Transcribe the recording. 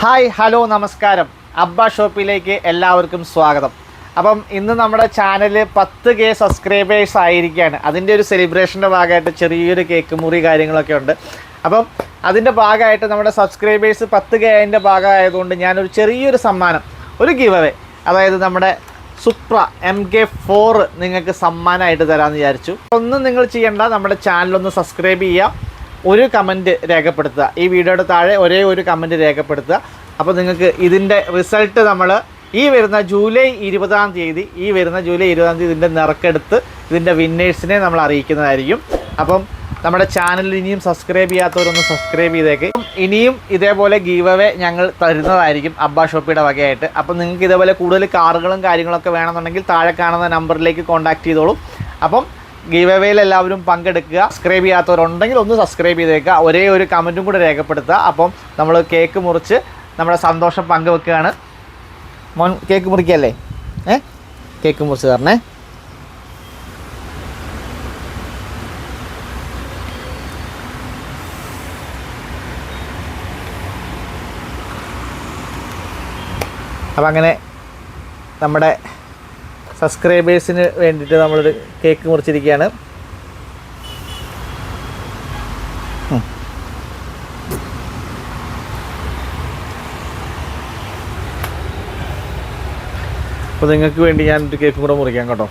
Hi hello നമസ്കാരം. അബ്ബ ഷോപ്പിലേക്ക് എല്ലാവർക്കും സ്വാഗതം. അപ്പം ഇന്ന് നമ്മുടെ ചാനൽ 10K സബ്സ്ക്രൈബേഴ്സ് ആയിരിക്കുകയാണ്. അതിൻ്റെ ഒരു സെലിബ്രേഷൻ്റെ ഭാഗമായിട്ട് ചെറിയൊരു കേക്ക് മുറി കാര്യങ്ങളൊക്കെ ഉണ്ട്. അപ്പം അതിൻ്റെ ഭാഗമായിട്ട് നമ്മുടെ സബ്സ്ക്രൈബേഴ്സ് 10K അതിൻ്റെ ഭാഗമായതുകൊണ്ട് ഞാനൊരു ചെറിയൊരു സമ്മാനം, ഒരു ഗിവ് അവേ, അതായത് നമ്മുടെ സുപ്ര MK4 നിങ്ങൾക്ക് സമ്മാനമായിട്ട് തരാമെന്ന് വിചാരിച്ചു. ഒന്നും നിങ്ങൾ ചെയ്യേണ്ട, നമ്മുടെ ചാനലൊന്ന് സബ്സ്ക്രൈബ് ചെയ്യുക, ഒരു കമൻറ്റ് രേഖപ്പെടുത്തുക. ഈ വീഡിയോയുടെ താഴെ ഒരേ ഒരു കമൻറ്റ് രേഖപ്പെടുത്തുക. അപ്പോൾ നിങ്ങൾക്ക് ഇതിൻ്റെ റിസൾട്ട് നമ്മൾ ഈ വരുന്ന ജൂലൈ 20-ാം തീയതി ഇതിൻ്റെ നറുക്കെടുത്ത് ഇതിൻ്റെ വിന്നേഴ്സിനെ നമ്മൾ അറിയിക്കുന്നതായിരിക്കും. അപ്പം നമ്മുടെ ചാനൽ ഇനിയും സബ്സ്ക്രൈബ് ചെയ്യാത്തവരൊന്ന് സബ്സ്ക്രൈബ് ചെയ്തേക്ക്. ഇനിയും ഇതേപോലെ ഗീവ് അവേ ഞങ്ങൾ തരുന്നതായിരിക്കും അബ്ബ ഷോപ്പിയുടെ വകയായിട്ട്. അപ്പം നിങ്ങൾക്ക് ഇതേപോലെ കൂടുതൽ കാറുകളും കാര്യങ്ങളൊക്കെ വേണമെന്നുണ്ടെങ്കിൽ താഴെ കാണുന്ന നമ്പറിലേക്ക് കോൺടാക്റ്റ് ചെയ്തോളൂ. അപ്പം ഗീവ് അവേയിൽ എല്ലാവരും പങ്കെടുക്കുക. സബ്സ്ക്രൈബ് ചെയ്യാത്തവരുണ്ടെങ്കിൽ ഒന്ന് സബ്സ്ക്രൈബ് ചെയ്തേക്കുക, ഒരേ ഒരു കമൻറ്റും കൂടെ രേഖപ്പെടുത്തുക. അപ്പം നമ്മൾ കേക്ക് മുറിച്ച് നമ്മുടെ സന്തോഷം പങ്കുവെക്കുകയാണ്. മോൻ കേക്ക് മുറിക്കല്ലേ? കേക്ക് മുറിച്ച് തരണേ. അപ്പം അങ്ങനെ നമ്മുടെ സബ്സ്ക്രൈബേഴ്സിന് വേണ്ടിയിട്ട് നമ്മളൊരു കേക്ക് മുറിച്ചിരിക്കുകയാണ്. അപ്പോൾ നിങ്ങൾക്ക് വേണ്ടി ഞാനൊരു കേക്കും കൂടെ മുറിക്കാം കേട്ടോ.